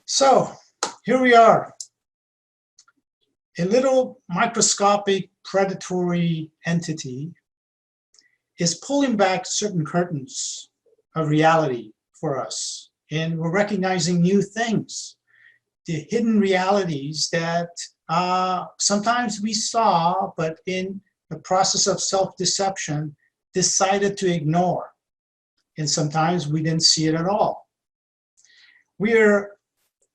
So here we are, a little microscopic predatory entity is pulling back certain curtains of reality for us. And we're recognizing new things, the hidden realities that sometimes we saw, but in the process of self-deception, decided to ignore. And sometimes we didn't see it at all. We're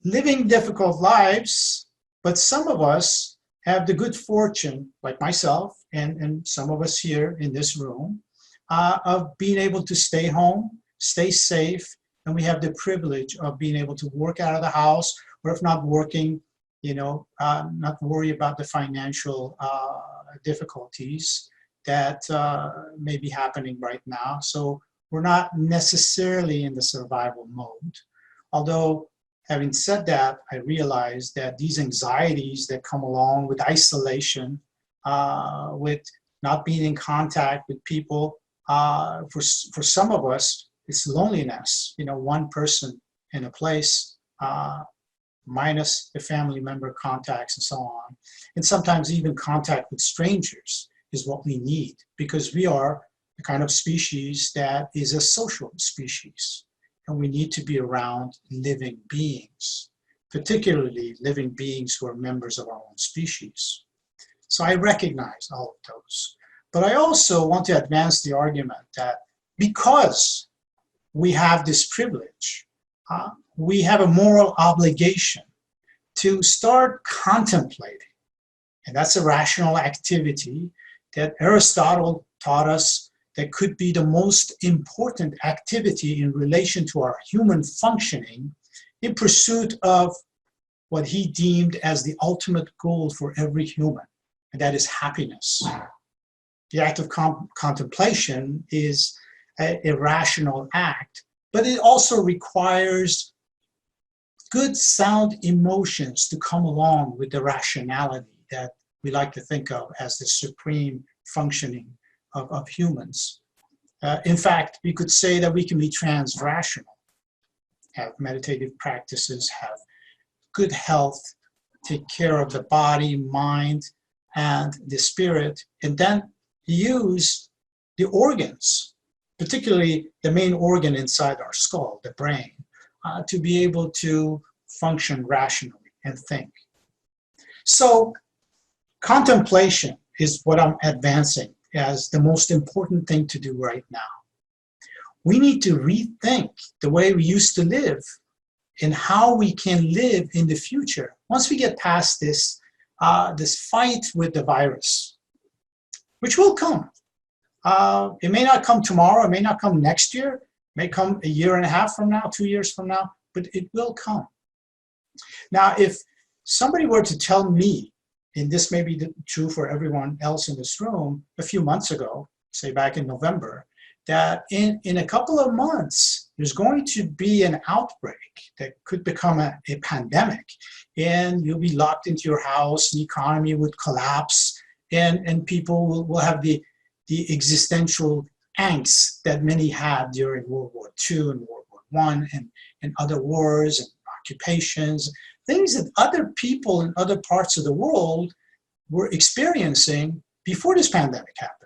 living difficult lives, but some of us have the good fortune, like myself and some of us here in this room, of being able to stay home, stay safe, and we have the privilege of being able to work out of the house, or if not working, not worry about the financial difficulties that may be happening right now. So we're not necessarily in the survival mode. Although, having said that, I realize that these anxieties that come along with isolation, with not being in contact with people, for some of us, it's loneliness. One person in a place, minus the family member contacts and so on. And sometimes even contact with strangers is what we need, because we are the kind of species that is a social species. And we need to be around living beings, particularly living beings who are members of our own species. So I recognize all of those. But I also want to advance the argument that because we have this privilege, we have a moral obligation to start contemplating. And that's a rational activity that Aristotle taught us that could be the most important activity in relation to our human functioning in pursuit of what he deemed as the ultimate goal for every human, and that is happiness. The act of contemplation is a rational act, but it also requires good, sound emotions to come along with the rationality that we like to think of as the supreme functioning of humans. In fact, we could say that we can be transrational, have meditative practices, have good health, take care of the body, mind, and the spirit, and then use the organs, particularly the main organ inside our skull, the brain, to be able to function rationally and think. So contemplation is what I'm advancing as the most important thing to do right now. We need to rethink the way we used to live and how we can live in the future once we get past this, this fight with the virus, which will come. It may not come tomorrow, it may not come next year, it may come a year and a half from now, 2 years from now, but it will come. Now, if somebody were to tell me, and this may be true for everyone else in this room, a few months ago, say back in November, that in a couple of months, there's going to be an outbreak that could become a pandemic, and you'll be locked into your house, the economy would collapse, and people will have the existential angst that many had during World War II and World War I and other wars and occupations, things that other people in other parts of the world were experiencing before this pandemic happened.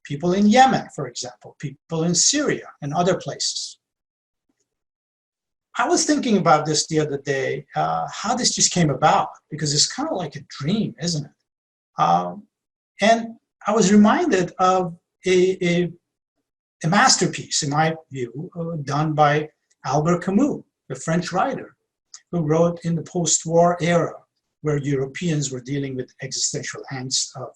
People in Yemen, for example, people in Syria and other places. I was thinking about this the other day, how this just came about, because it's kind of like a dream, isn't it? And I was reminded of a masterpiece, in my view, done by Albert Camus, the French writer, who wrote in the post-war era, where Europeans were dealing with existential angst of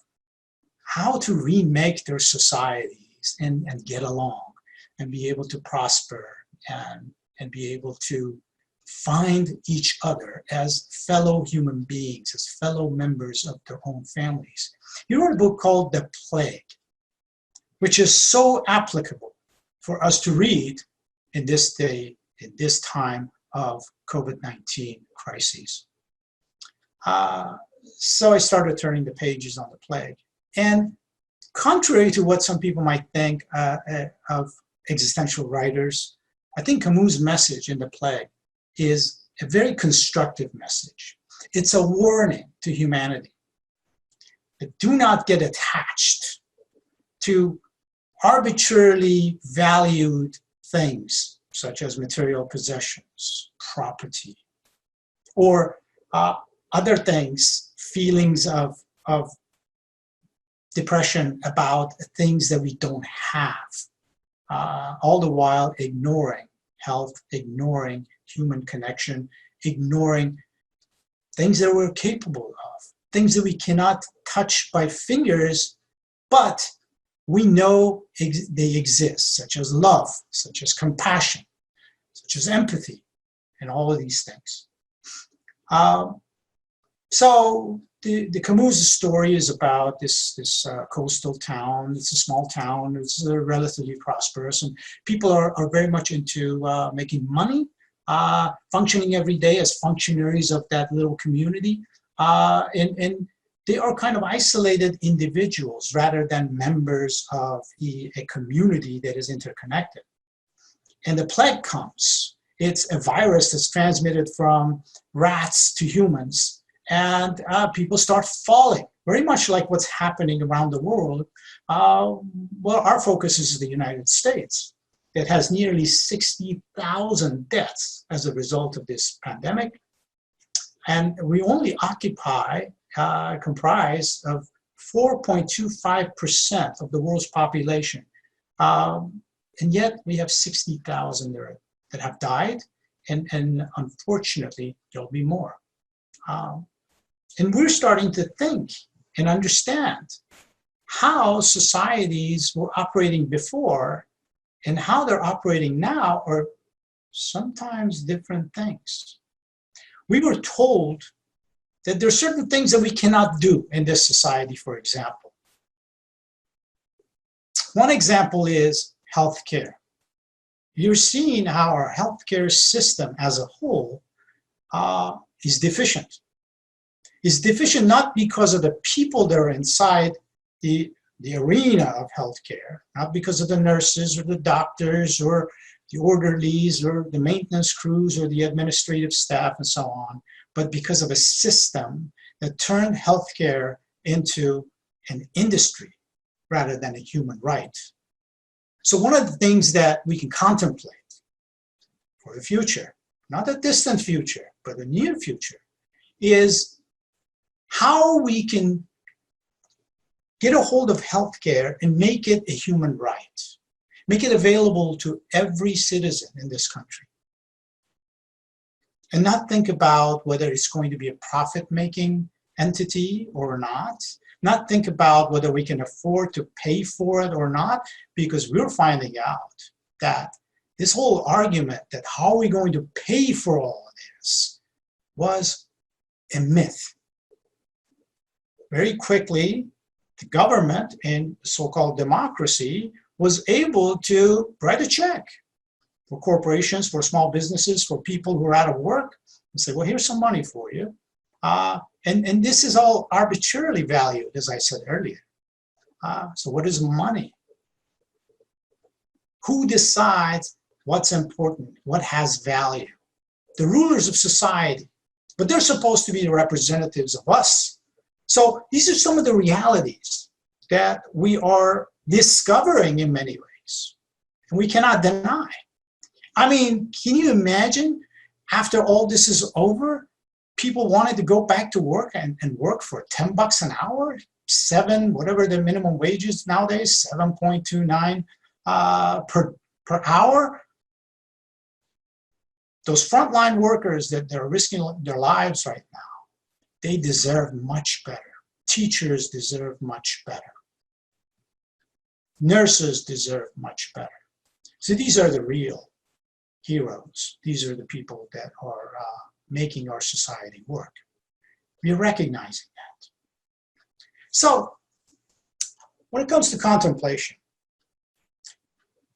how to remake their societies and get along and be able to prosper and be able to find each other as fellow human beings, as fellow members of their own families. He wrote a book called The Plague, which is so applicable for us to read in this day, in this time of COVID-19 crises. So I started turning the pages on The Plague. And contrary to what some people might think of existential writers, I think Camus' message in The Plague is a very constructive message. It's a warning to humanity that do not get attached to arbitrarily valued things such as material possessions, property, or other things, feelings of depression about things that we don't have, all the while ignoring health, ignoring human connection, ignoring things that we're capable of, things that we cannot touch by fingers, but we know they exist, such as love, such as compassion, such as empathy, and all of these things. So the Camus story is about this coastal town. It's a small town. It's relatively prosperous, and people are very much into making money, functioning every day as functionaries of that little community, and they are kind of isolated individuals rather than members of a community that is interconnected. And the plague comes. It's a virus that's transmitted from rats to humans, and people start falling, very much like what's happening around the world. Well, our focus is the United States. That has nearly 60,000 deaths as a result of this pandemic. And we only comprise of 4.25% of the world's population. And yet we have 60,000 that have died, and unfortunately, there'll be more. And we're starting to think and understand how societies were operating before and how they're operating now are sometimes different things. We were told that there are certain things that we cannot do in this society, for example. One example is healthcare. You're seeing how our healthcare system as a whole is deficient. It's deficient not because of the people that are inside the arena of healthcare, not because of the nurses or the doctors or the orderlies or the maintenance crews or the administrative staff and so on, but because of a system that turned healthcare into an industry rather than a human right. So one of the things that we can contemplate for the future, not a distant future, but a near future, is how we can get a hold of healthcare and make it a human right. Make it available to every citizen in this country. And not think about whether it's going to be a profit-making entity or not. Not think about whether we can afford to pay for it or not, because we're finding out that this whole argument that how are we going to pay for all of this was a myth. Very quickly, the government in so-called democracy was able to write a check for corporations, for small businesses, for people who are out of work, and say, well, here's some money for you. And this is all arbitrarily valued, as I said earlier. So what is money? Who decides what's important, what has value? The rulers of society, but they're supposed to be the representatives of us. So these are some of the realities that we are discovering in many ways, and we cannot deny. I mean, can you imagine after all this is over, people wanted to go back to work and work for $10 an hour, whatever the minimum wage is nowadays, 7.29 per hour? Those frontline workers that they're risking their lives right now, they deserve much better. Teachers deserve much better. Nurses deserve much better. So these are the real heroes. These are the people that are making our society work. We're recognizing that. So when it comes to contemplation,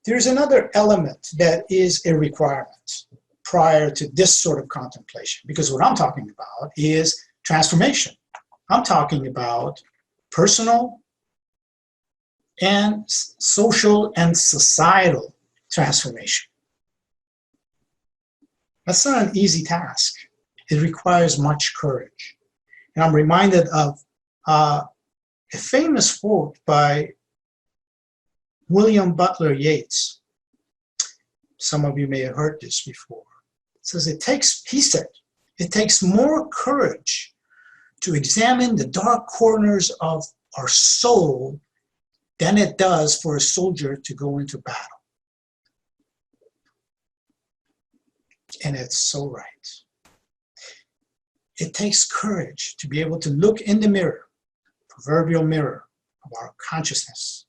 there's another element that is a requirement prior to this sort of contemplation, because what I'm talking about is transformation. I'm talking about personal and social and societal transformation. That's not an easy task. It requires much courage. And I'm reminded of a famous quote by William Butler Yeats. Some of you may have heard this before. It says, he said, it takes more courage to examine the dark corners of our soul than it does for a soldier to go into battle. And it's so right. It takes courage to be able to look in the mirror, proverbial mirror of our consciousness,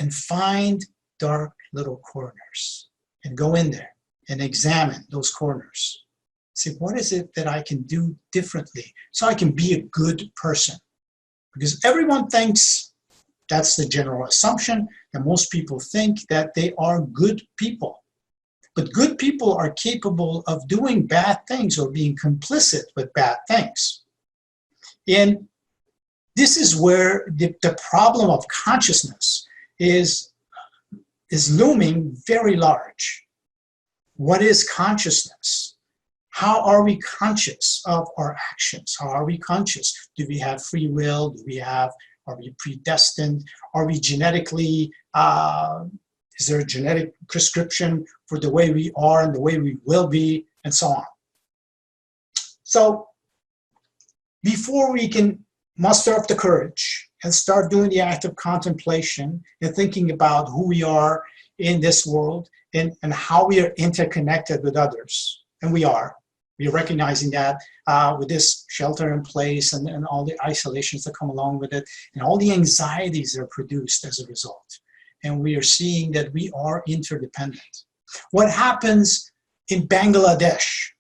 and find dark little corners and go in there and examine those corners. See, what is it that I can do differently so I can be a good person? Because everyone thinks, that's the general assumption, that most people think that they are good people. But good people are capable of doing bad things or being complicit with bad things. And this is where the problem of consciousness is looming very large. What is consciousness? How are we conscious of our actions? How are we conscious? Do we have free will? Are we predestined? Are we genetically, is there a genetic prescription for the way we are and the way we will be, and so on? So before we can muster up the courage and start doing the act of contemplation and thinking about who we are in this world and how we are interconnected with others, and we are recognizing that with this shelter in place and all the isolations that come along with it and all the anxieties that are produced as a result. And we are seeing that we are interdependent. What happens in Bangladesh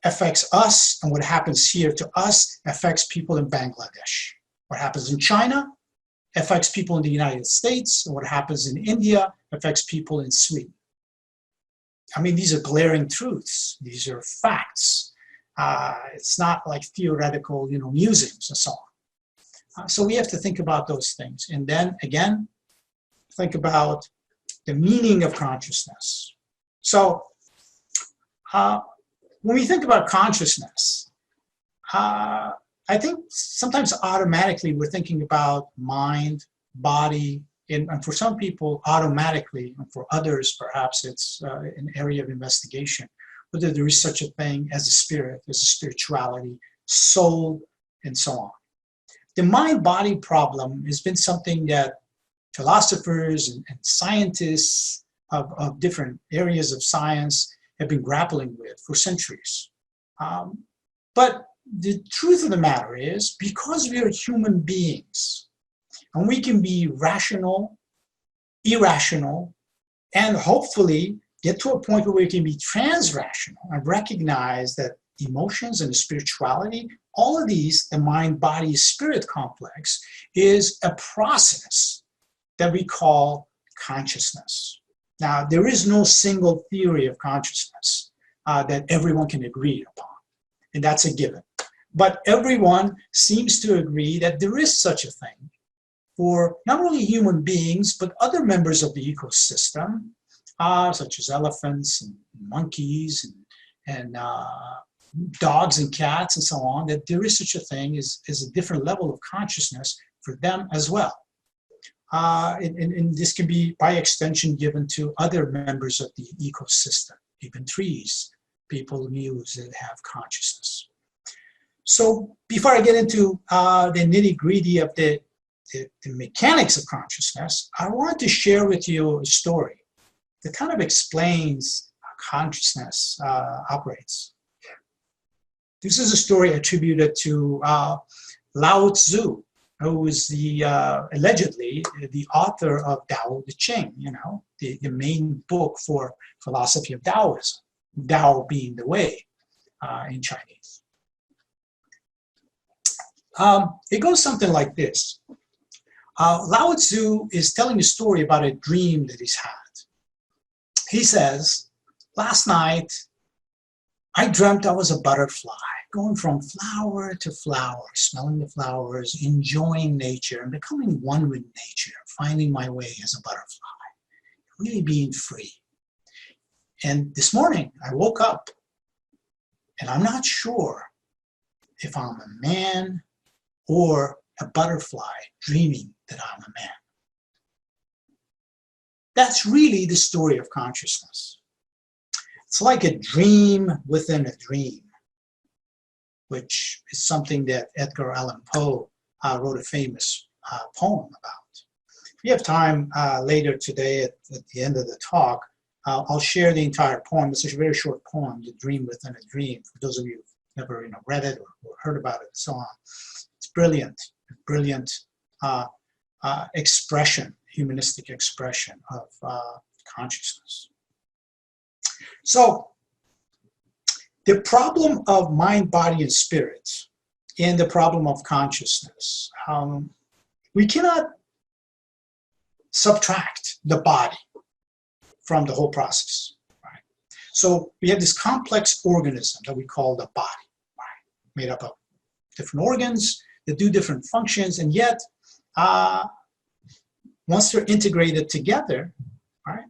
affects us, and what happens here to us affects people in Bangladesh. What happens in China affects people in the United States, and what happens in India affects people in Sweden. I mean, these are glaring truths. These are facts. It's not like theoretical, musings and so on. So we have to think about those things. And then, again, think about the meaning of consciousness. So when we think about consciousness, I think sometimes automatically we're thinking about mind, body, and for some people automatically, and for others perhaps it's an area of investigation, whether there is such a thing as a spirit, as a spirituality, soul, and so on. The mind-body problem has been something that philosophers and scientists of different areas of science have been grappling with for centuries. But the truth of the matter is, because we are human beings, and we can be rational, irrational, and hopefully get to a point where we can be transrational and recognize that emotions and spirituality, all of these, the mind-body-spirit complex, is a process that we call consciousness. Now, there is no single theory of consciousness that everyone can agree upon, and that's a given. But everyone seems to agree that there is such a thing for not only human beings, but other members of the ecosystem, such as elephants and monkeys and dogs and cats and so on, that there is such a thing as a different level of consciousness for them as well. And this can be, by extension, given to other members of the ecosystem, even trees, people, muse that have consciousness. So before I get into the nitty-gritty of the mechanics of consciousness, I want to share with you a story that kind of explains how consciousness operates. This is a story attributed to Lao Tzu, who is allegedly the author of Tao Te Ching, the main book for philosophy of Taoism, Tao being the way in Chinese. It goes something like this. Lao Tzu is telling a story about a dream that he's had. He says, last night, I dreamt I was a butterfly, going from flower to flower, smelling the flowers, enjoying nature, and becoming one with nature, finding my way as a butterfly, really being free. And this morning I woke up and I'm not sure if I'm a man or a butterfly dreaming that I'm a man. That's really the story of consciousness. It's like a dream within a dream, which is something that Edgar Allan Poe wrote a famous poem about. If you have time later today at the end of the talk, I'll share the entire poem. It's a very short poem, The Dream Within a Dream, for those of you who've never read it or heard about it and so on. It's brilliant, brilliant expression, humanistic expression of consciousness. So the problem of mind, body, and spirit, and the problem of consciousness, we cannot subtract the body from the whole process, right? So we have this complex organism that we call the body, right? Made up of different organs that do different functions, and yet once they're integrated together, right,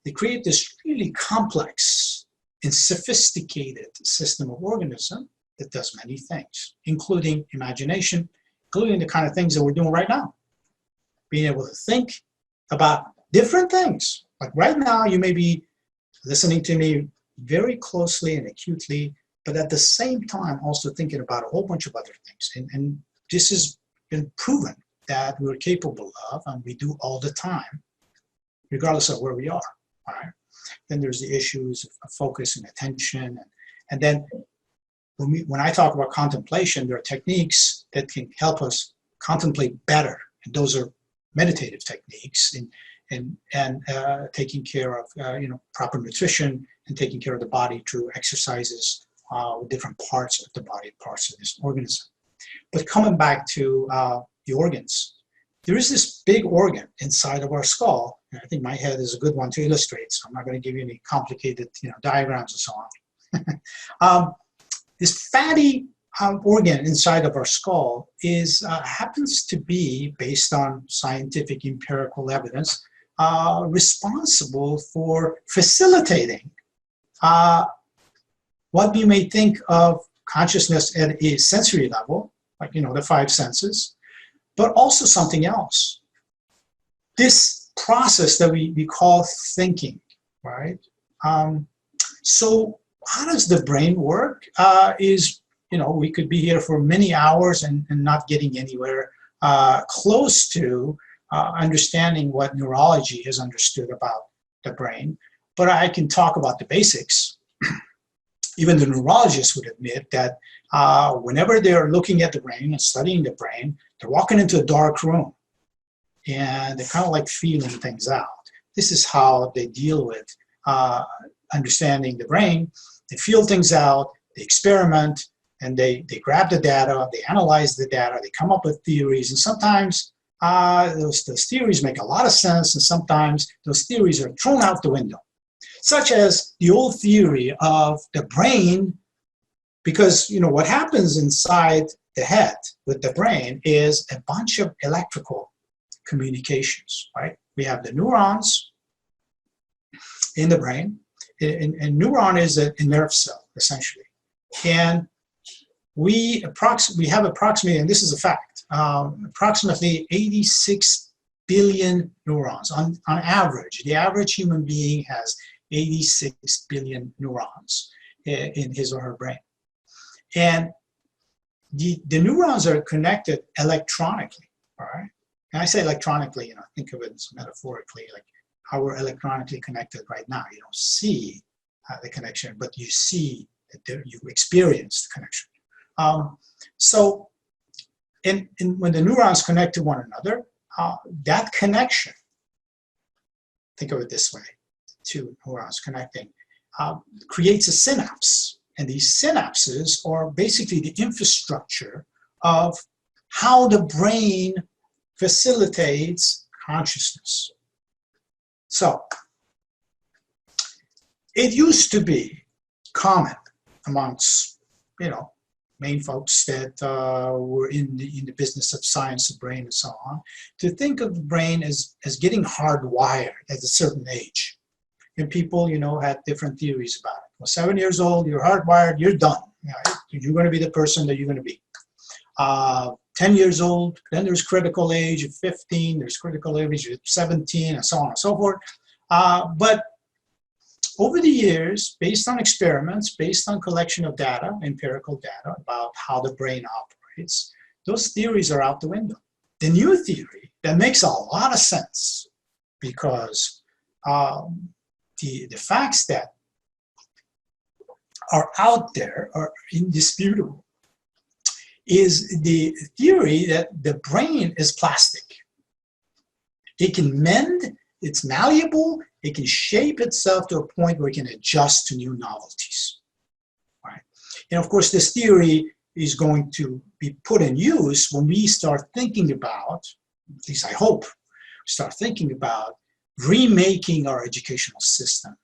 they create this really complex and sophisticated system of organism that does many things, including imagination, including the kind of things that we're doing right now. Being able to think about different things. Like right now, you may be listening to me very closely and acutely, but at the same time also thinking about a whole bunch of other things. And this has been proven that we're capable of, and we do all the time, regardless of where we are, right? Then there's the issues of focus and attention. And then when I talk about contemplation, there are techniques that can help us contemplate better. And those are meditative techniques and taking care of proper nutrition and taking care of the body through exercises with different parts of the body, parts of this organism. But coming back to the organs, there is this big organ inside of our skull, and I think my head is a good one to illustrate, so I'm not going to give you any complicated diagrams and so on. This fatty organ inside of our skull happens to be, based on scientific empirical evidence, responsible for facilitating what we may think of consciousness at a sensory level, like the five senses, but also something else. This process that we call thinking, right? So how does the brain work? We could be here for many hours and not getting anywhere close to understanding what neurology has understood about the brain. But I can talk about the basics. Even the neurologists would admit that whenever they're looking at the brain and studying the brain, they're walking into a dark room and they're kind of like feeling things out. This is how they deal with understanding the brain. They feel things out, they experiment, and they grab the data, they analyze the data, they come up with theories, and sometimes those theories make a lot of sense, and sometimes those theories are thrown out the window. Such as the old theory of the brain, because what happens inside the head with the brain is a bunch of electrical communications, right? We have the neurons in the brain, and neuron is a nerve cell, essentially. And we have approximately, and this is a fact, approximately 86 billion neurons. On average, the average human being has 86 billion neurons in his or her brain. And the neurons are connected electronically, all right? And I say electronically, think of it as metaphorically, like how we're electronically connected right now. You don't see the connection, but you see that you experience the connection. So when the neurons connect to one another, that connection, think of it this way, two neurons connecting, creates a synapse. And these synapses are basically the infrastructure of how the brain facilitates consciousness. So it used to be common amongst, main folks that were in the business of science of brain and so on, to think of the brain as getting hardwired at a certain age. And people, had different theories about it. Well, 7 years old, you're hardwired, you're done. Right? You're going to be the person that you're going to be. 10 years old, then there's critical age at 15, there's critical age at 17, and so on and so forth. But over the years, based on experiments, based on collection of data, empirical data about how the brain operates, those theories are out the window. The new theory that makes a lot of sense, because the facts that are out there are indisputable, is the theory that the brain is plastic. It can mend, it's malleable, it can shape itself to a point where it can adjust to new novelties. Right? And of course, this theory is going to be put in use when we start thinking about, at least I hope, start thinking about remaking our educational system.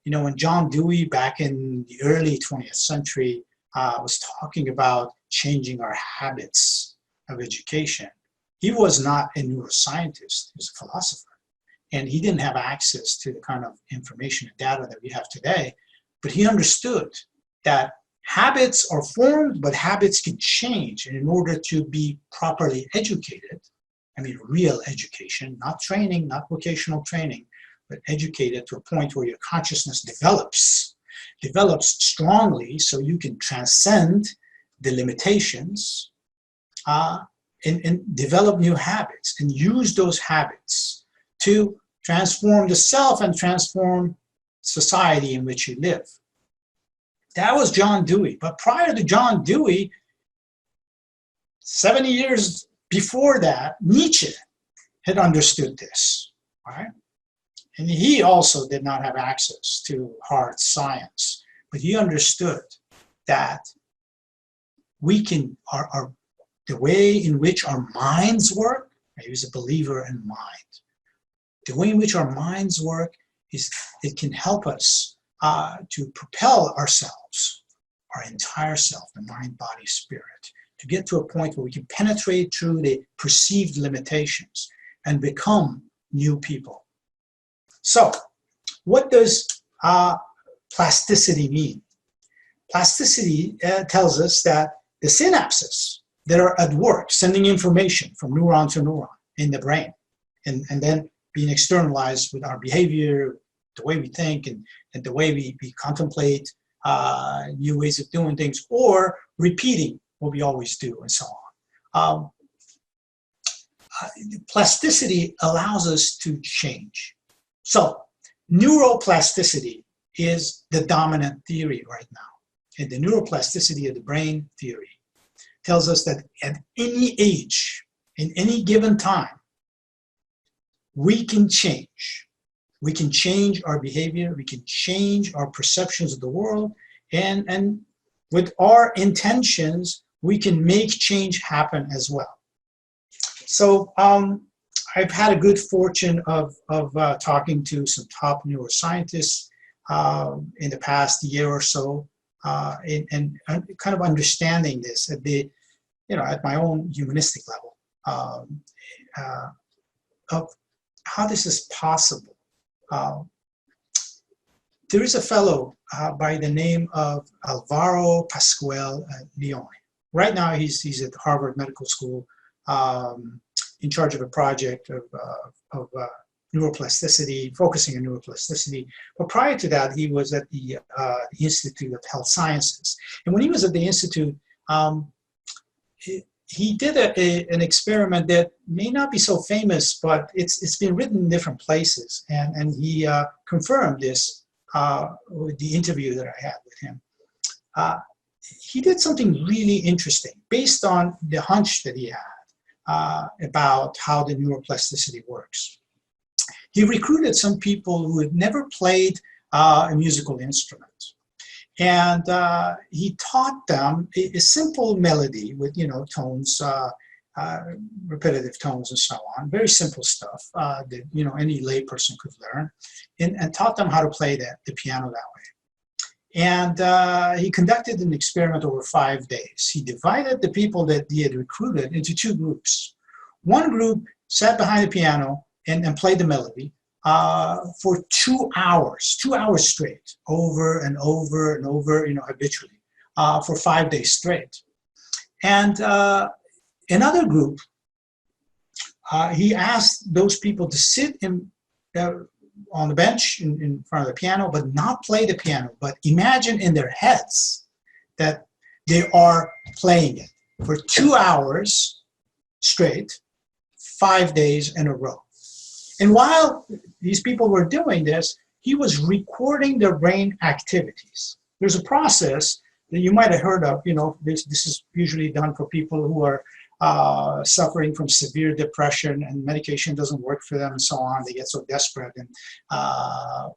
When John Dewey back in the early 20th century was talking about changing our habits of education, he was not a neuroscientist, he was a philosopher. And he didn't have access to the kind of information and data that we have today, but he understood that habits are formed, but habits can change. And in order to be properly educated, I mean real education, not training, not vocational training, but educated to a point where your consciousness develops strongly so you can transcend the limitations and develop new habits and use those habits to transform the self and transform society in which you live. That was John Dewey. But prior to John Dewey, 70 years before that, Nietzsche had understood this, right? And he also did not have access to hard science, but he understood that we can, the way in which our minds work, he was a believer in mind. The way in which our minds work is it can help us to propel ourselves, our entire self, the mind, body, spirit, to get to a point where we can penetrate through the perceived limitations and become new people. So, what does plasticity mean? Plasticity tells us that the synapses that are at work, sending information from neuron to neuron in the brain, and then being externalized with our behavior, the way we think, and the way we contemplate new ways of doing things, or repeating what we always do, and so on. Plasticity allows us to change. So, neuroplasticity is the dominant theory right now. And the neuroplasticity of the brain theory tells us that at any age, in any given time, we can change. We can change our behavior, we can change our perceptions of the world, and with our intentions, we can make change happen as well. So I've had a good fortune of talking to some top neuroscientists in the past year or so, and kind of understanding this at the, at my own humanistic level, of how this is possible. There is a fellow by the name of Alvaro Pascual Leone. Right now, he's at Harvard Medical School, in charge of a project of neuroplasticity, focusing on neuroplasticity. But prior to that, he was at the Institute of Health Sciences. And when he was at the Institute, he did an experiment that may not be so famous, but it's been written in different places. And he confirmed this with the interview that I had with him. He did something really interesting based on the hunch that he had about how the neuroplasticity works. He recruited some people who had never played a musical instrument. And he taught them a simple melody with, tones, repetitive tones and so on, very simple stuff that, any layperson could learn, and taught them how to play the piano that way. And he conducted an experiment over 5 days. He divided the people that he had recruited into two groups. One group sat behind the piano and played the melody. for 2 hours straight, over and over and over, habitually, for 5 days straight. And another group, he asked those people to sit on the bench in front of the piano, but not play the piano, but imagine in their heads that they are playing it for 2 hours straight, 5 days in a row. And while these people were doing this, he was recording their brain activities. There's a process that you might have heard of. This is usually done for people who are suffering from severe depression and medication doesn't work for them and so on. They get so desperate, and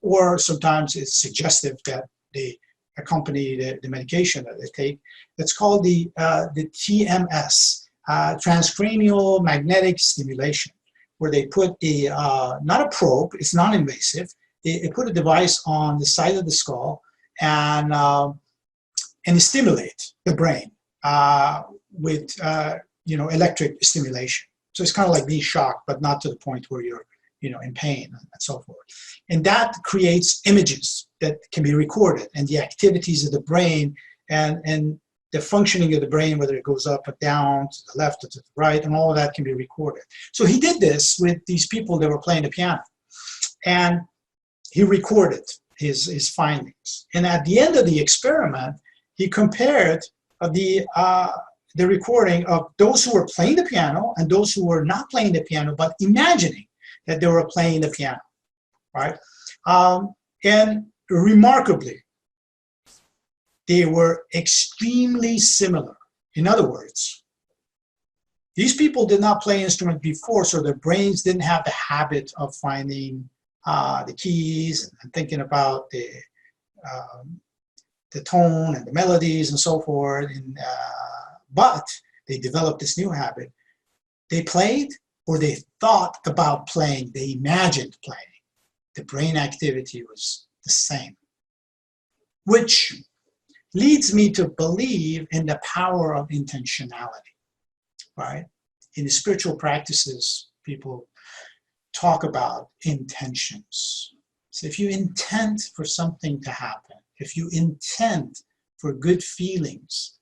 or sometimes it's suggestive that they accompany the medication that they take. It's called the TMS, Transcranial Magnetic Stimulation, where they put not a probe, it's non-invasive. They put a device on the side of the skull and stimulate the brain with electric stimulation. So it's kind of like being shocked, but not to the point where you're in pain and so forth. And that creates images that can be recorded, and the activities of the brain and the functioning of the brain, whether it goes up or down, to the left or to the right, and all of that can be recorded. So he did this with these people that were playing the piano, and he recorded his findings. And at the end of the experiment, he compared the recording of those who were playing the piano and those who were not playing the piano, but imagining that they were playing the piano, right? And remarkably, they were extremely similar. In other words, these people did not play instruments before, so their brains didn't have the habit of finding the keys and thinking about the tone and the melodies and so forth. But they developed this new habit. They played, or they thought about playing. They imagined playing. The brain activity was the same, which leads me to believe in the power of intentionality, right? In the spiritual practices, people talk about intentions. So if you intend for something to happen, if you intend for good feelings,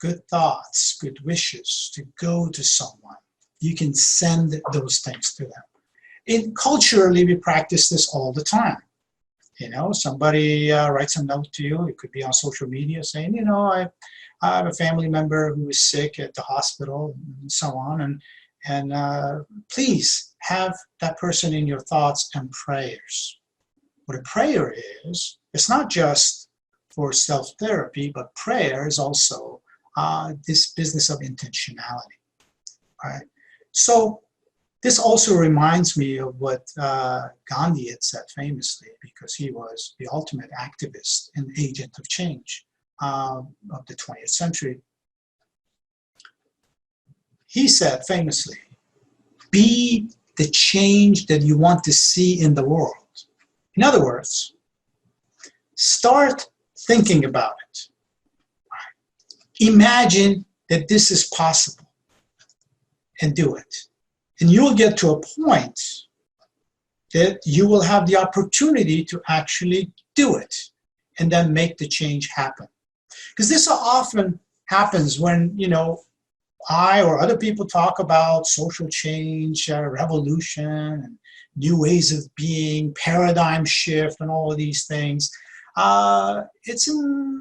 good thoughts, good wishes to go to someone, you can send those things to them. Culturally, we practice this all the time. Somebody writes a note to you. It could be on social media saying, I have a family member who is sick at the hospital and so on. And please have that person in your thoughts and prayers. What a prayer is, it's not just for self-therapy, but prayer is also this business of intentionality, right? So this also reminds me of what Gandhi had said famously, because he was the ultimate activist and agent of change of the 20th century. He said famously, be the change that you want to see in the world. In other words, start thinking about it. Imagine that this is possible and do it. And you'll get to a point that you will have the opportunity to actually do it and then make the change happen. Because this often happens when, I or other people talk about social change, revolution, and new ways of being, paradigm shift, and all of these things. It's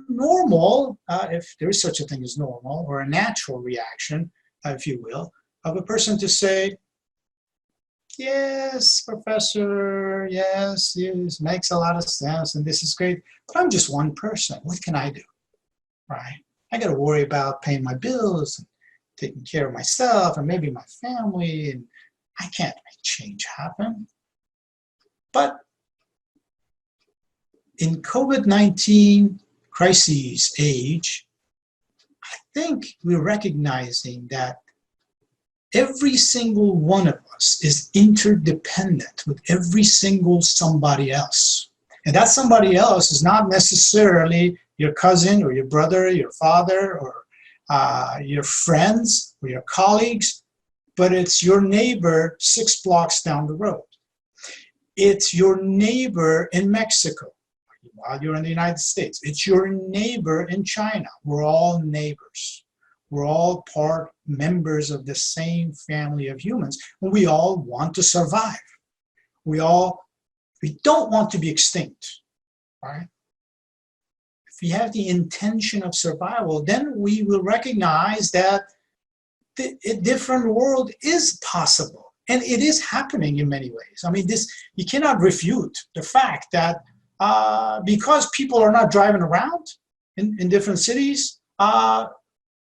normal, if there is such a thing as normal, or a natural reaction, if you will, of a person to say, yes, professor, yes, this makes a lot of sense, and this is great, but I'm just one person. What can I do, right? I got to worry about paying my bills, and taking care of myself, and maybe my family, and I can't make change happen. But in COVID-19 crises age, I think we're recognizing that every single one of us is interdependent with every single somebody else. And that somebody else is not necessarily your cousin or your brother, your father, or your friends or your colleagues, but it's your neighbor 6 blocks down the road. It's your neighbor in Mexico while you're in the United States. It's your neighbor in China. We're all neighbors. We're all members of the same family of humans. And we all want to survive. We don't want to be extinct, right? If we have the intention of survival, then we will recognize that a different world is possible. And it is happening in many ways. I mean, you cannot refute the fact that because people are not driving around in different cities,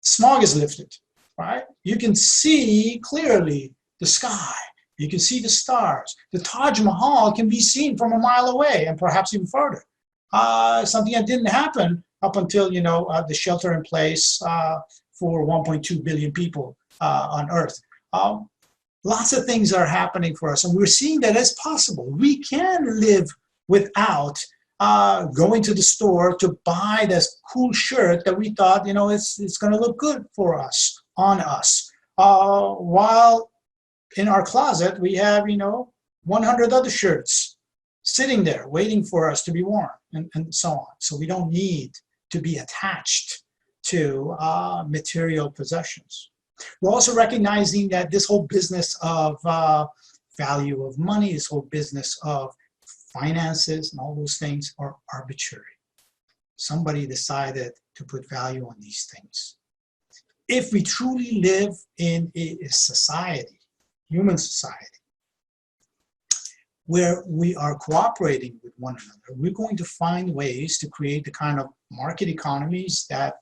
smog is lifted, right? You can see clearly the sky. You can see the stars. The Taj Mahal can be seen from a mile away and perhaps even farther. Something that didn't happen up until, the shelter in place for 1.2 billion people on Earth. Lots of things are happening for us, and we're seeing that it's possible. We can live without going to the store to buy this cool shirt that we thought, it's going to look good for us, on us. While in our closet, we have, 100 other shirts sitting there waiting for us to be worn, and so on. So we don't need to be attached to material possessions. We're also recognizing that this whole business of value of money, this whole business of finances and all those things are arbitrary. Somebody decided to put value on these things. If we truly live in a society, human society, where we are cooperating with one another, we're going to find ways to create the kind of market economies that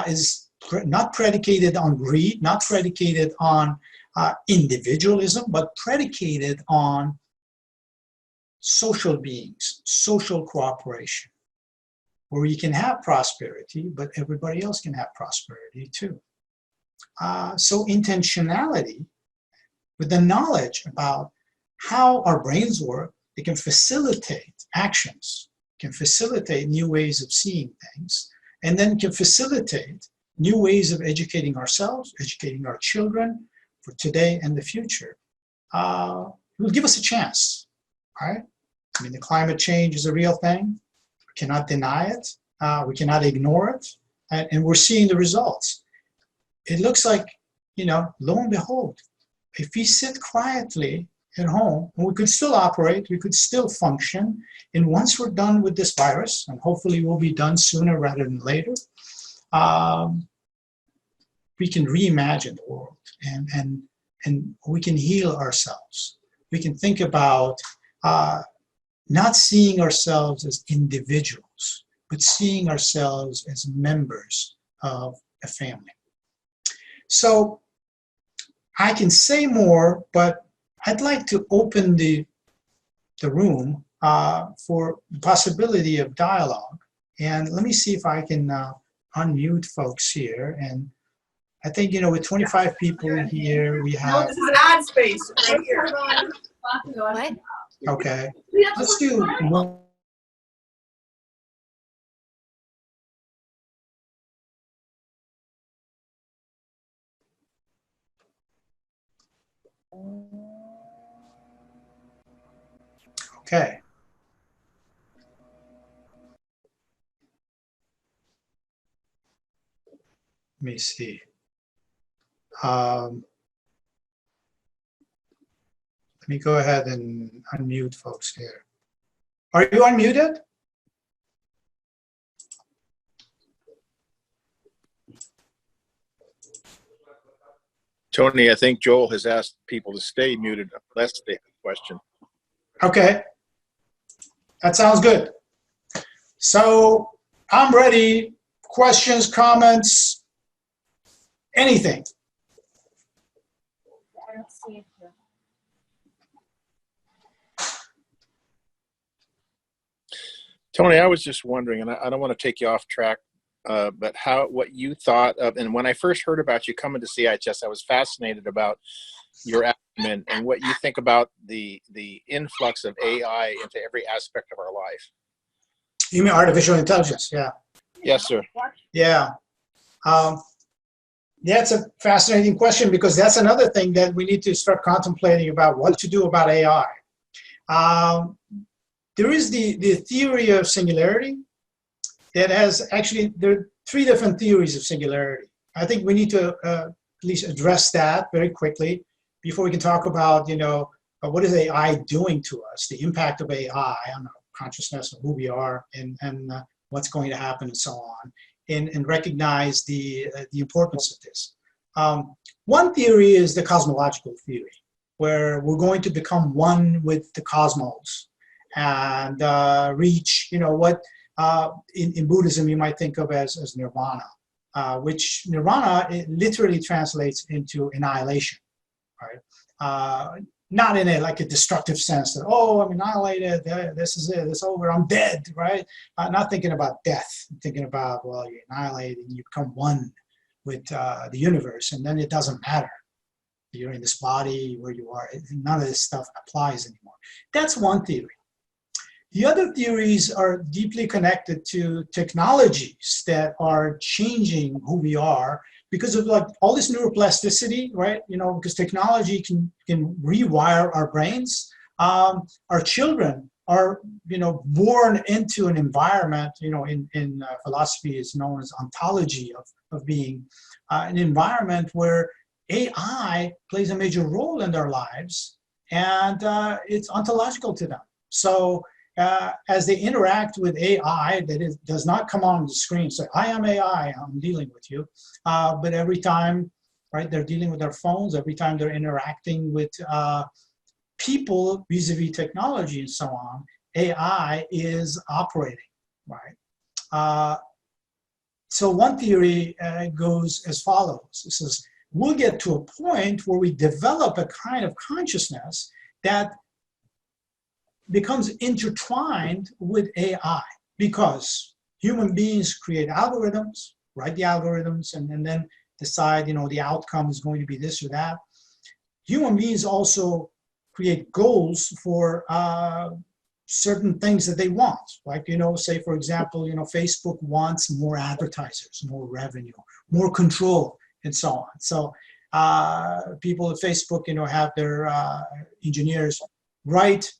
is not predicated on greed, not predicated on individualism, but predicated on social beings, social cooperation, where you can have prosperity, but everybody else can have prosperity too. So intentionality, with the knowledge about how our brains work, it can facilitate actions, can facilitate new ways of seeing things, and then can facilitate new ways of educating ourselves, educating our children for today and the future. It will give us a chance, right? I mean, the climate change is a real thing. We cannot deny it. We cannot ignore it. And we're seeing the results. It looks like, lo and behold, if we sit quietly at home, and we could still operate, we could still function, and once we're done with this virus, and hopefully we'll be done sooner rather than later, we can reimagine the world, and we can heal ourselves. We can think about not seeing ourselves as individuals, but seeing ourselves as members of a family. So I can say more, but I'd like to open the room for the possibility of dialogue. And let me see if I can unmute folks here. And I think, with 25 people here, we have... No, this is ad space right here. What? Okay. Let's do one. Okay. Let me see. Let me go ahead and unmute folks here. Are you unmuted? Tony, I think Joel has asked people to stay muted unless they have a question. Okay. That sounds good. So I'm ready. Questions, comments, anything. I don't see it here. Tony, I was just wondering, and I don't want to take you off track, but what you thought of, and when I first heard about you coming to CIHS, I was fascinated about your acumen and what you think about the influx of AI into every aspect of our life. You mean artificial intelligence? Yeah. Yes, sir. Yeah. That's a fascinating question, because that's another thing that we need to start contemplating about what to do about AI. There is the theory of singularity that has actually, there are 3 different theories of singularity. I think we need to at least address that very quickly before we can talk about, what is AI doing to us, the impact of AI on our consciousness of who we are and what's going to happen and so on, and recognize the importance of this. One theory is the cosmological theory, where we're going to become one with the cosmos and reach, what in Buddhism you might think of as nirvana, which nirvana, it literally translates into annihilation, right? Not in a destructive sense that, oh, I'm annihilated, this is it, it's over, I'm dead, right? Not thinking about death, I'm thinking about, well, you annihilate and you become one with the universe, and then it doesn't matter. You're in this body where you are, none of this stuff applies anymore. That's one theory. The other theories are deeply connected to technologies that are changing who we are because of all this neuroplasticity, right? Because technology can rewire our brains. Our children are, born into an environment, in philosophy is known as ontology of being, an environment where AI plays a major role in their lives, and it's ontological to them. So as they interact with AI, does not come on the screen, say, I am AI, I'm dealing with you. But every time, right, they're dealing with their phones, every time they're interacting with people vis-a-vis technology and so on, AI is operating, right? So one theory goes as follows. It says, we'll get to a point where we develop a kind of consciousness that becomes intertwined with AI, because human beings create algorithms, write the algorithms, and then decide, the outcome is going to be this or that. Human beings also create goals for certain things that they want. Like, say, for example, Facebook wants more advertisers, more revenue, more control, and so on. So people at Facebook, have their engineers write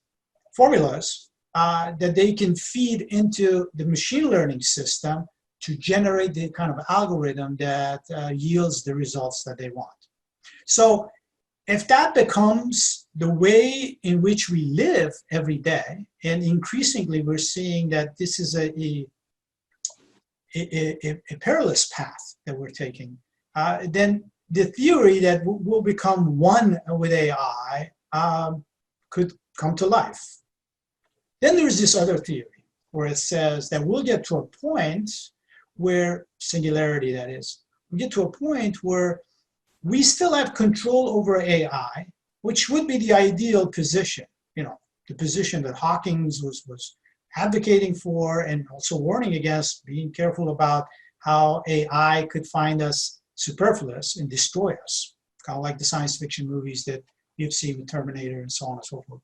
formulas that they can feed into the machine learning system to generate the kind of algorithm that yields the results that they want. So if that becomes the way in which we live every day, and increasingly we're seeing that this is a perilous path that we're taking, then the theory that we'll become one with AI could come to life. Then there's this other theory where it says that we'll get to a point where, singularity that is, we get to a point where we still have control over AI, which would be the ideal position, the position that Hawkins was advocating for, and also warning against, being careful about how AI could find us superfluous and destroy us, kind of like the science fiction movies that you've seen with Terminator and so on and so forth.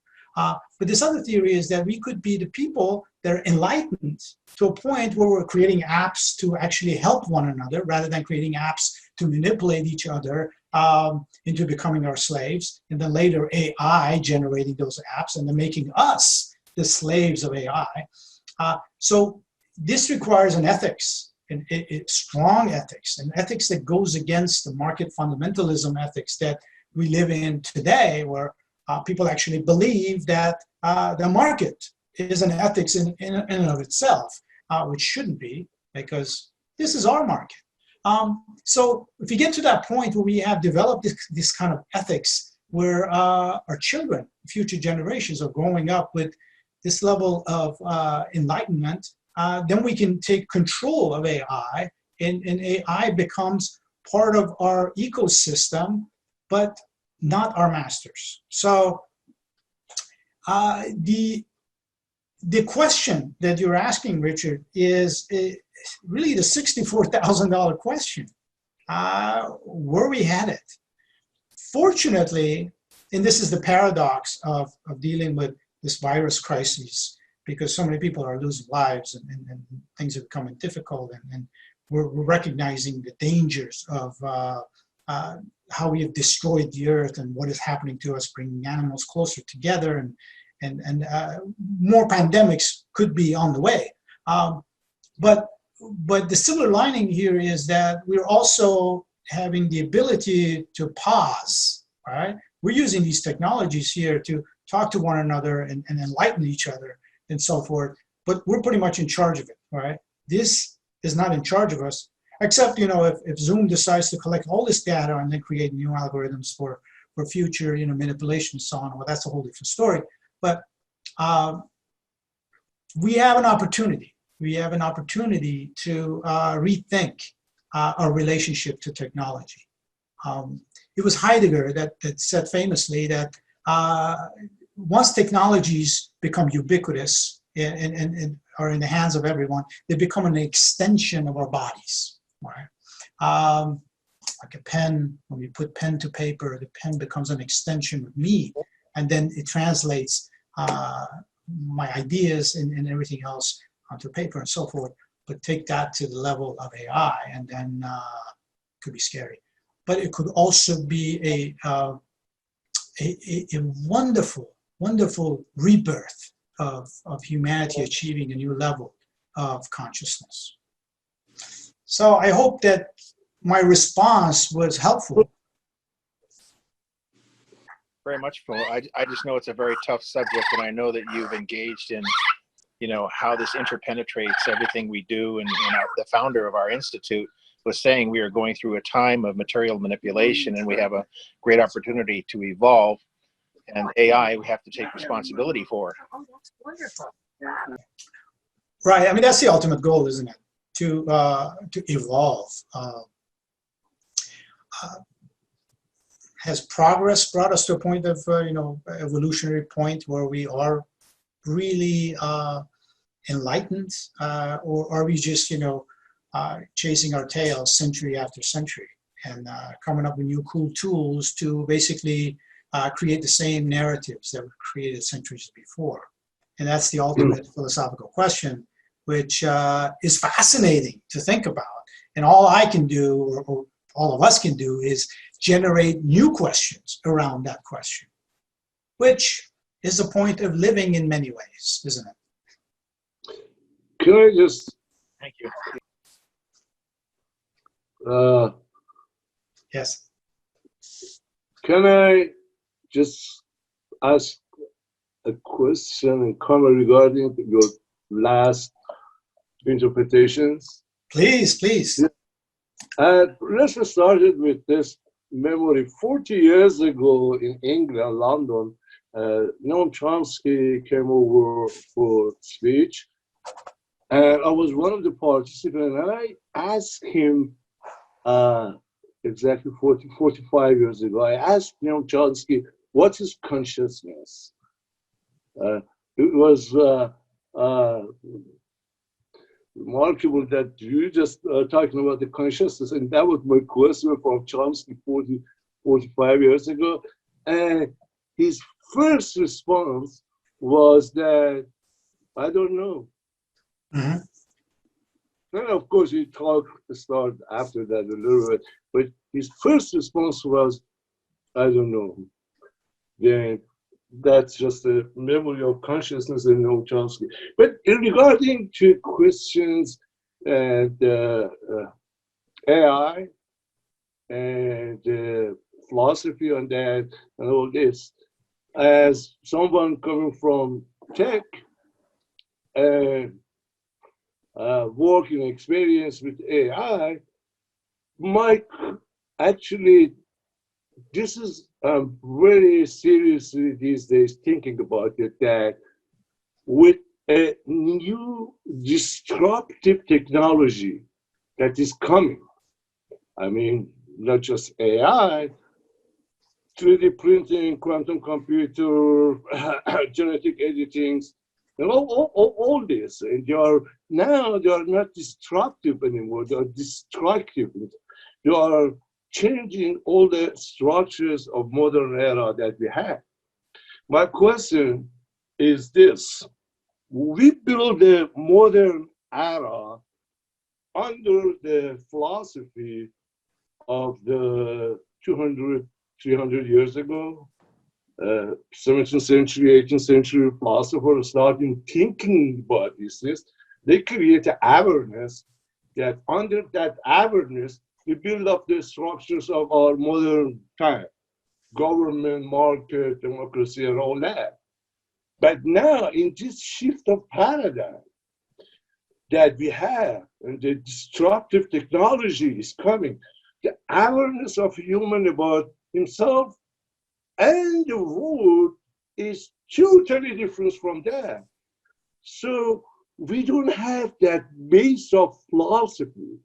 But this other theory is that we could be the people that are enlightened to a point where we're creating apps to actually help one another, rather than creating apps to manipulate each other into becoming our slaves, and then later AI generating those apps and then making us the slaves of AI. So this requires an ethics, a strong ethics, an ethics that goes against the market fundamentalism ethics that we live in today, where people actually believe that the market is an ethics in and of itself, which shouldn't be, because this is our market. So if we get to that point where we have developed this kind of ethics, where our children, future generations, are growing up with this level of enlightenment, then we can take control of AI, and AI becomes part of our ecosystem, but not our masters. So the question that you're asking, Richard, is really the $64,000 question. Where are we headed? Fortunately, and this is the paradox of dealing with this virus crisis, because so many people are losing lives and things are becoming difficult, and we're recognizing the dangers of how we have destroyed the earth and what is happening to us, bringing animals closer together, more pandemics could be on the way. But the silver lining here is that we're also having the ability to pause, right? We're using these technologies here to talk to one another and enlighten each other and so forth, but we're pretty much in charge of it, right? This is not in charge of us, except, if Zoom decides to collect all this data and then create new algorithms for future, manipulation and so on, well, that's a whole different story. But we have an opportunity. We have an opportunity to rethink our relationship to technology. It was Heidegger that said famously that once technologies become ubiquitous and are in the hands of everyone, they become an extension of our bodies, right? Like a pen, when we put pen to paper, the pen becomes an extension of me, and then it translates my ideas and everything else onto paper and so forth. But take that to the level of AI, and then it could be scary. But it could also be a wonderful, wonderful rebirth of humanity achieving a new level of consciousness. So I hope that my response was helpful. Very much, Phil. I just know it's a very tough subject, and I know that you've engaged in, how this interpenetrates everything we do. And the founder of our institute was saying we are going through a time of material manipulation, and we have a great opportunity to evolve. And AI, we have to take responsibility for. Oh, that's wonderful. Right. I mean, that's the ultimate goal, isn't it? To evolve. Has progress brought us to a point of, evolutionary point where we are really enlightened, or are we just, chasing our tail century after century and coming up with new cool tools to basically create the same narratives that were created centuries before? And that's the ultimate philosophical question, which is fascinating to think about. And all I can do, or all of us can do, is generate new questions around that question, which is the point of living in many ways, isn't it? Can I just... Thank you. Yes. Can I just ask a question and comment regarding your last interpretations? Please, please. Let's get started with this memory. 40 years ago in England, London, Noam Chomsky came over for speech, and I was one of the participants, and I asked him exactly 45 years ago, I asked Noam Chomsky, what is consciousness? It was remarkable that you just talking about the consciousness, and that was my question from Chomsky 45 years ago. And his first response was that, I don't know. Mm-hmm. And of course, he started after that a little bit, but his first response was, I don't know. Then that's just a memory of consciousness and no Chomsky. But regarding to questions and AI and philosophy on that and all this, as someone coming from tech and working experience with AI, Mike, actually, this is very seriously these days thinking about it, that with a new disruptive technology that is coming, I mean, not just AI, 3D printing, quantum computer, genetic editing, and all this, and they are not destructive anymore, they are destructive. They are changing all the structures of modern era that we have. My question is this: we build the modern era under the philosophy of the 200, 300 years ago, 17th century, 18th century philosophers starting thinking about these things, they create an awareness that under that awareness, we build up the structures of our modern time, government, market, democracy, and all that. But now, in this shift of paradigm that we have, and the destructive technology is coming, the awareness of human about himself and the world is totally different from that. So we don't have that base of philosophy,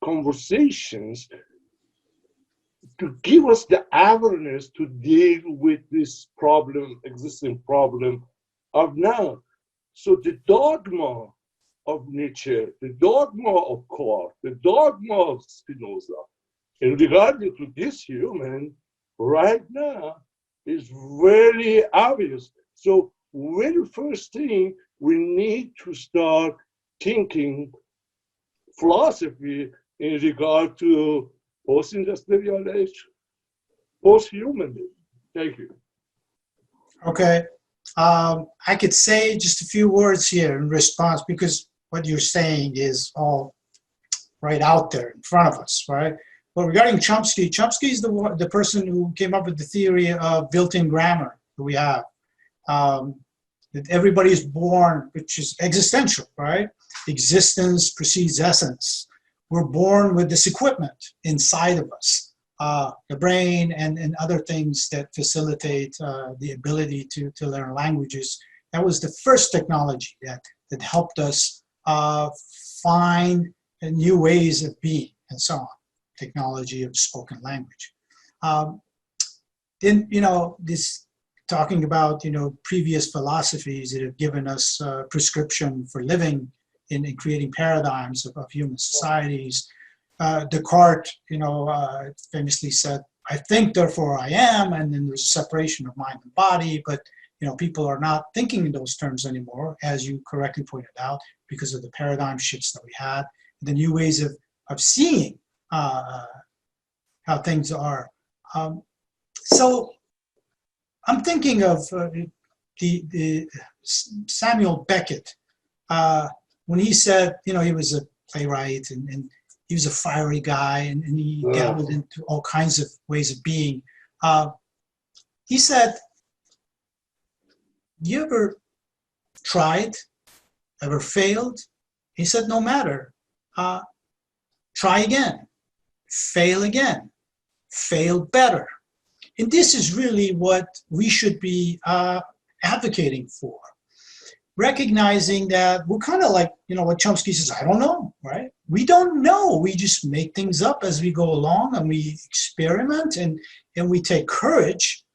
conversations to give us the awareness to deal with this problem, existing problem of now. So the dogma of Nietzsche, the dogma of Kant, the dogma of Spinoza, in regard to this human right now is very obvious. So very first thing, we need to start thinking philosophy in regard to post-industrial age, post-human age. Thank you. Okay. I could say just a few words here in response, because what you're saying is all right out there in front of us, right? But regarding Chomsky, Chomsky is the person who came up with the theory of built-in grammar that we have. That everybody is born, which is existential, right? Existence precedes essence. We're born with this equipment inside of us, the brain and other things that facilitate the ability to learn languages. That was the first technology that helped us find new ways of being and so on. Technology of spoken language. Then, this talking about, previous philosophies that have given us prescription for living in creating paradigms of human societies. Descartes, famously said, "I think, therefore I am," and then there's a separation of mind and body, but people are not thinking in those terms anymore, as you correctly pointed out, because of the paradigm shifts that we had, the new ways of seeing how things are. So I'm thinking of the Samuel Beckett, when he said, he was a playwright and he was a fiery guy and he dabbled into all kinds of ways of being. He said, "You ever tried, ever failed?" He said, "No matter. Try again, fail again, fail better." And this is really what we should be advocating for. Recognizing that we're kind of like, what Chomsky says, I don't know, right? We don't know. We just make things up as we go along and we experiment and we take courage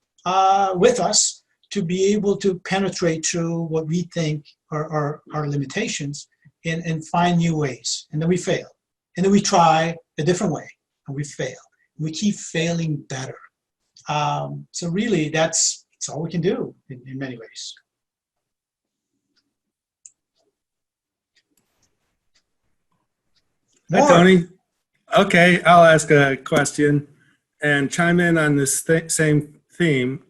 with us to be able to penetrate through what we think are our limitations and find new ways. And then we fail. And then we try a different way and we fail. We keep failing better. So really, that's all we can do in many ways. Hi, Tony. Okay, I'll ask a question and chime in on this same theme.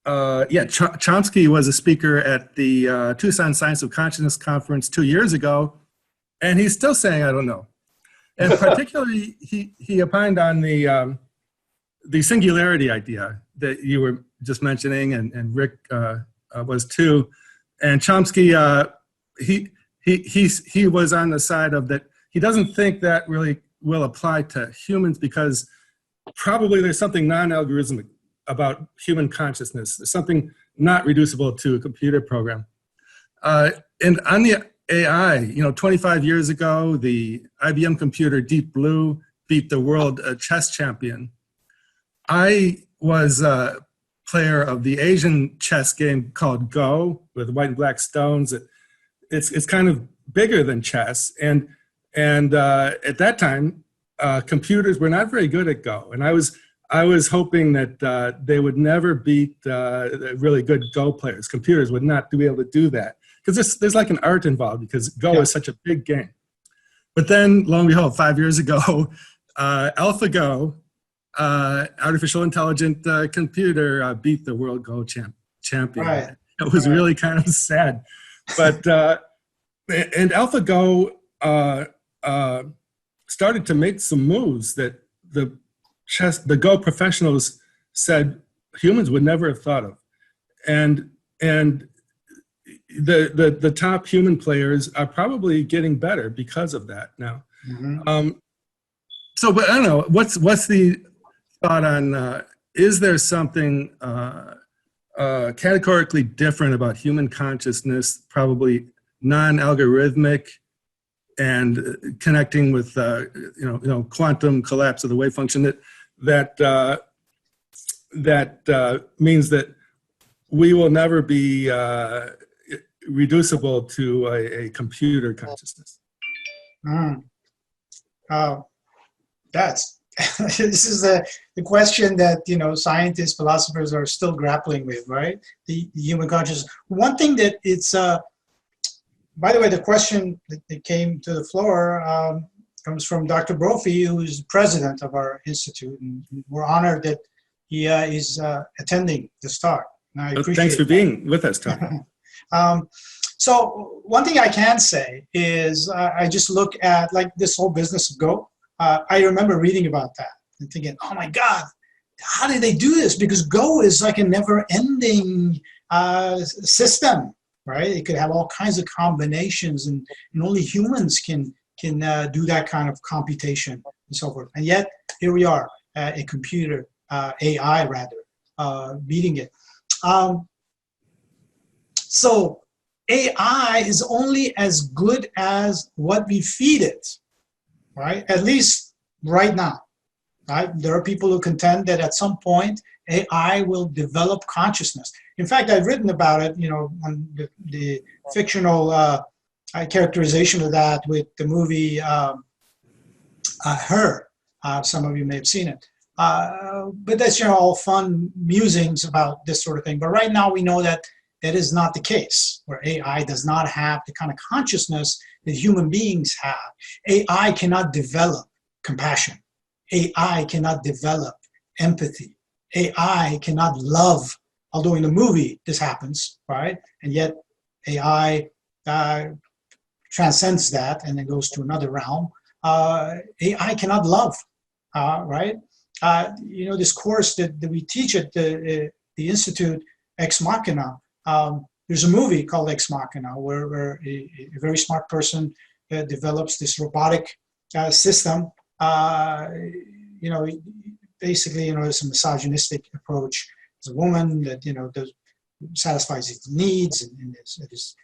Chomsky was a speaker at the Tucson Science of Consciousness Conference 2 years ago, and he's still saying, I don't know. And particularly, he opined on the singularity idea that you were just mentioning, and Rick was too. And Chomsky, he was on the side of that. He doesn't think that really will apply to humans because probably there's something non-algorithmic about human consciousness. There's something not reducible to a computer program. And on the AI, 25 years ago, the IBM computer Deep Blue beat the world chess champion. I was a player of the Asian chess game called Go with white and black stones. It's kind of bigger than chess, and at that time, computers were not very good at Go, and I was hoping that they would never beat the really good Go players. Computers would not be able to do that because there's like an art involved because Go is such a big game. But then, lo and behold, 5 years ago, AlphaGo artificial intelligent computer beat the world Go champion. Right. It was really kind of sad. But, and AlphaGo started to make some moves that the Go professionals said humans would never have thought of. And the top human players are probably getting better because of that now. Mm-hmm. So, but I don't know, what's the thought on, is there something categorically different about human consciousness, probably non-algorithmic, and connecting with quantum collapse of the wave function that means that we will never be reducible to a computer consciousness? That's this is the question that scientists, philosophers are still grappling with, right? The human consciousness. One thing that it's by the way, the question that came to the floor comes from Dr. Brophy, who is president of our institute, and we're honored that he is attending this talk. And I appreciate Thanks for being with us, Tom. So one thing I can say is I just look at like this whole business of Go. I remember reading about that and thinking, oh my God, how did they do this? Because Go is like a never-ending system, right? It could have all kinds of combinations, and only humans can do that kind of computation and so forth. And yet here we are, a computer, AI rather, beating it. So AI is only as good as what we feed it, right? At least right now, right? There are people who contend that at some point AI will develop consciousness. In fact, I've written about it, on the fictional characterization of that with the movie Her. Some of you may have seen it. But that's all fun musings about this sort of thing. But right now we know that that is not the case, where AI does not have the kind of consciousness that human beings have. AI cannot develop compassion. AI cannot develop empathy. AI cannot love, although in the movie this happens, right? And yet AI transcends that and then goes to another realm. AI cannot love, right? This course that we teach at the Institute, Ex Machina, there's a movie called Ex Machina where a very smart person develops this robotic system. Basically, it's a misogynistic approach. It's a woman that satisfies its needs and is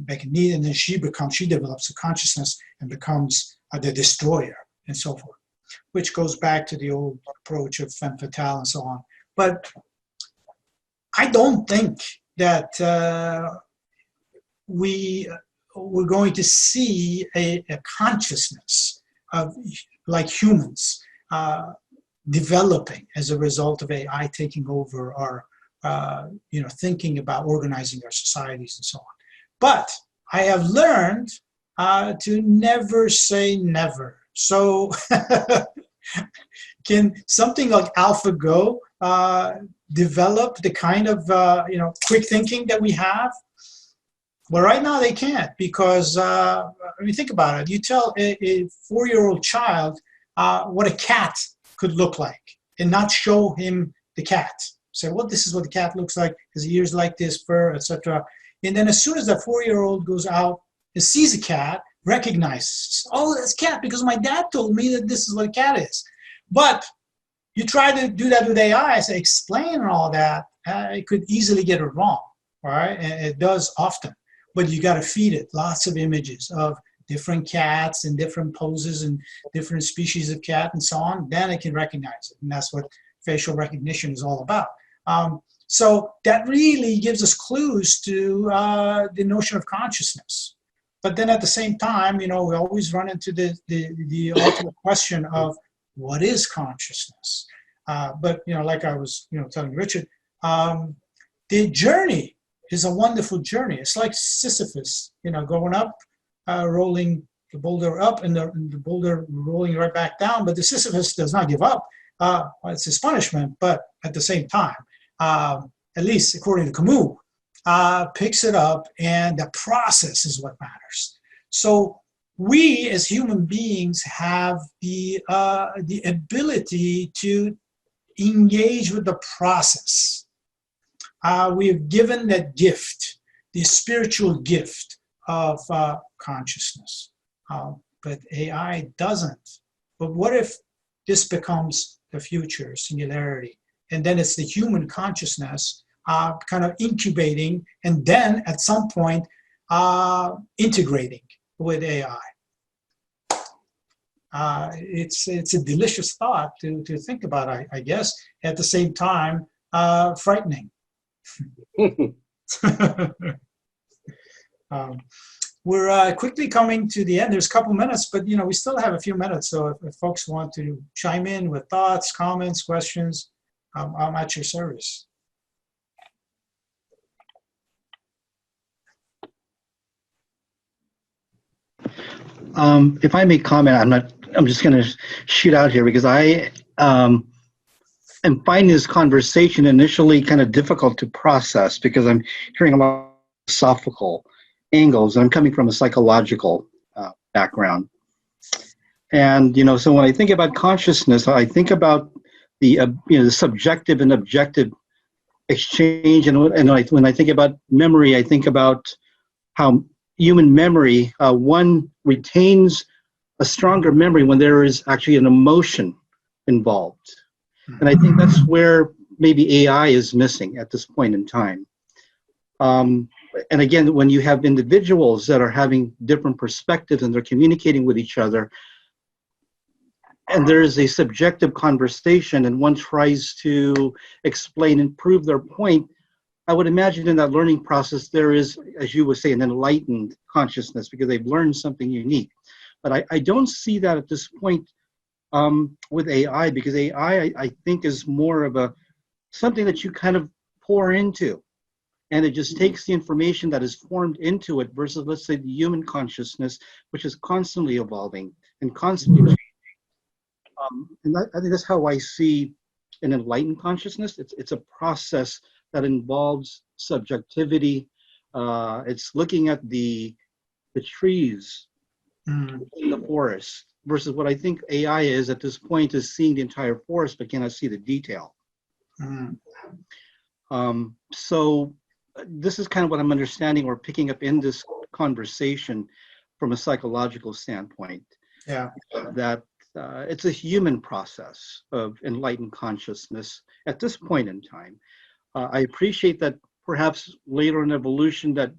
making need, and then she develops a consciousness and becomes the destroyer and so forth, which goes back to the old approach of femme fatale and so on. But I don't think that we're going to see a consciousness of like humans developing as a result of AI taking over our thinking about organizing our societies and so on. But I have learned to never say never. So can something like AlphaGo develop the kind of quick thinking that we have? Well, right now they can't, because think about it. You tell a 4-year-old child what a cat could look like and not show him the cat. Say, well, this is what the cat looks like, his ears like this, fur, etc. And then as soon as that 4-year-old goes out and sees a cat, recognizes, oh, that's a cat because my dad told me that this is what a cat is. But you try to do that with AI, say, explain all that, it could easily get it wrong, right? And it does often. But you got to feed it lots of images of different cats and different poses and different species of cat and so on. Then it can recognize it. And that's what facial recognition is all about. So that really gives us clues to the notion of consciousness. But then at the same time, we always run into the ultimate question of what is consciousness? But, like I was, telling Richard, the journey is a wonderful journey. It's like Sisyphus, going up, rolling the boulder up and the boulder rolling right back down. But the Sisyphus does not give up. well, it's his punishment, but at the same time, at least according to Camus, picks it up, and the process is what matters. So we as human beings have the ability to engage with the process. We have given that gift, the spiritual gift of consciousness, but AI doesn't. But what if this becomes the future, singularity, and then it's the human consciousness kind of incubating, and then at some point integrating with AI. It's a delicious thought to think about, I guess, at the same time, frightening. We're quickly coming to the end. There's a couple minutes, but we still have a few minutes. So if folks want to chime in with thoughts, comments, questions, I'm at your service. If I may comment, I'm just going to shoot out here because I am finding this conversation initially kind of difficult to process because I'm hearing a lot of philosophical angles, and I'm coming from a psychological background. And, so when I think about consciousness, I think about the subjective and objective exchange. And when I think about memory, I think about how human memory, one retains a stronger memory when there is actually an emotion involved. And I think that's where maybe AI is missing at this point in time. And again, when you have individuals that are having different perspectives and they're communicating with each other, and there is a subjective conversation and one tries to explain and prove their point, I would imagine in that learning process there is, as you would say, an enlightened consciousness because they've learned something unique. But I don't see that at this point with AI, because AI, I think, is more of something that you kind of pour into. And it just takes the information that is formed into it versus, let's say, the human consciousness, which is constantly evolving and constantly changing. And I think that's how I see an enlightened consciousness. It's a process that involves subjectivity. It's looking at the trees in the forest versus what I think AI is at this point is seeing the entire forest but cannot see the detail. So this is kind of what I'm understanding or picking up in this conversation from a psychological standpoint. Yeah. That it's a human process of enlightened consciousness at this point in time. I appreciate that perhaps later in evolution that,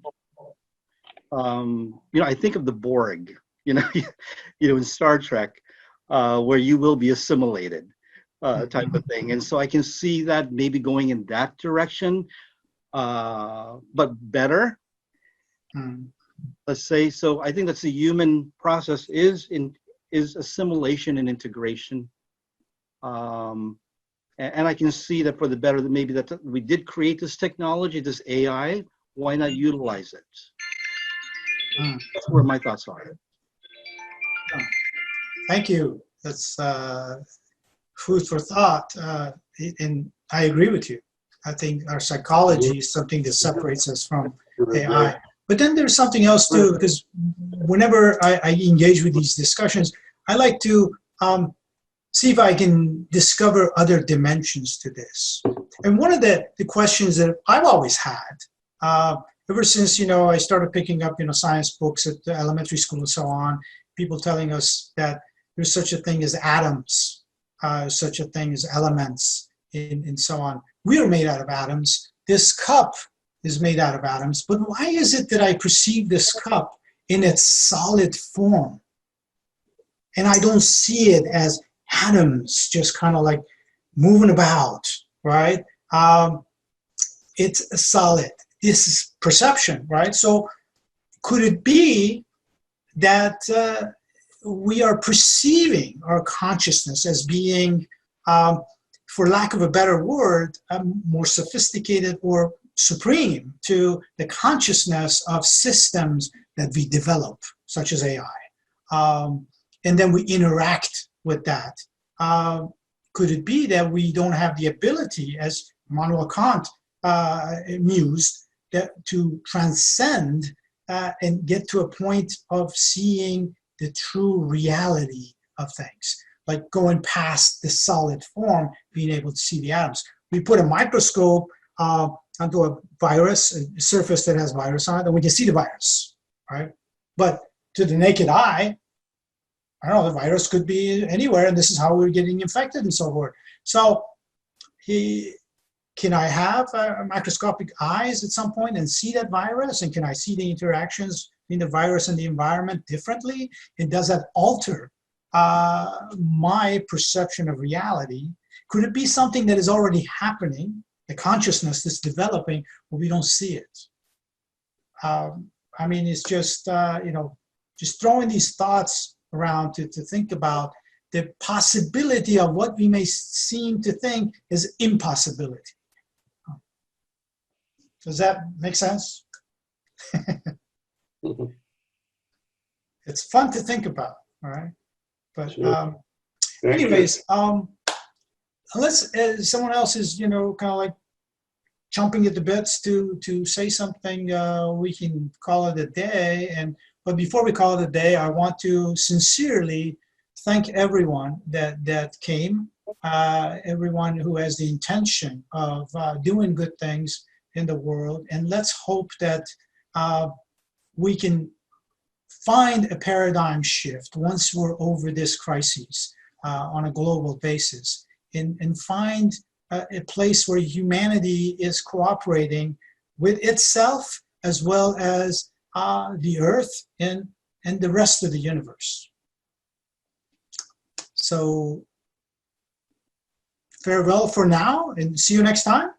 I think of the Borg, in Star Trek, where you will be assimilated type of thing. And so I can see that maybe going in that direction, but better, let's say. So I think that's the human process is assimilation and integration. And I can see that for the better, that maybe that we did create this technology, this AI, why not utilize it? That's where my thoughts are. Thank you. That's food for thought. And I agree with you. I think our psychology is something that separates us from AI. But then there's something else too, because whenever I engage with these discussions, I like to see if I can discover other dimensions to this. And one of the questions that I've always had, ever since, I started picking up, science books at the elementary school and so on, people telling us that there's such a thing as atoms, such a thing as elements, and so on. We are made out of atoms. This cup is made out of atoms. But why is it that I perceive this cup in its solid form? And I don't see it as atoms just kind of like moving about, right? It's solid. This is perception, right? So could it be that we are perceiving our consciousness as being, for lack of a better word, more sophisticated or supreme to the consciousness of systems that we develop, such as AI. And then we interact with that. Could it be that we don't have the ability, as Immanuel Kant mused, to transcend and get to a point of seeing the true reality of things, like going past the solid form, being able to see the atoms. We put a microscope onto a virus, a surface that has virus on it, and we can see the virus, right? But to the naked eye, I don't know, the virus could be anywhere, and this is how we're getting infected and so forth. So can I have microscopic eyes at some point and see that virus? And can I see the interactions between the virus and the environment differently? And does that alter my perception of reality? Could it be something that is already happening, the consciousness that's developing, but we don't see it? I mean, it's just, just throwing these thoughts around to think about the possibility of what we may seem to think is impossibility. Does that make sense? It's fun to think about, all right? But anyways, unless someone else is, kind of like chomping at the bits to say something, we can call it a day. But before we call it a day, I want to sincerely thank everyone that came, everyone who has the intention of doing good things in the world. And let's hope that we can find a paradigm shift once we're over this crisis on a global basis, and find a place where humanity is cooperating with itself as well as the earth and the rest of the universe. So farewell for now, and see you next time.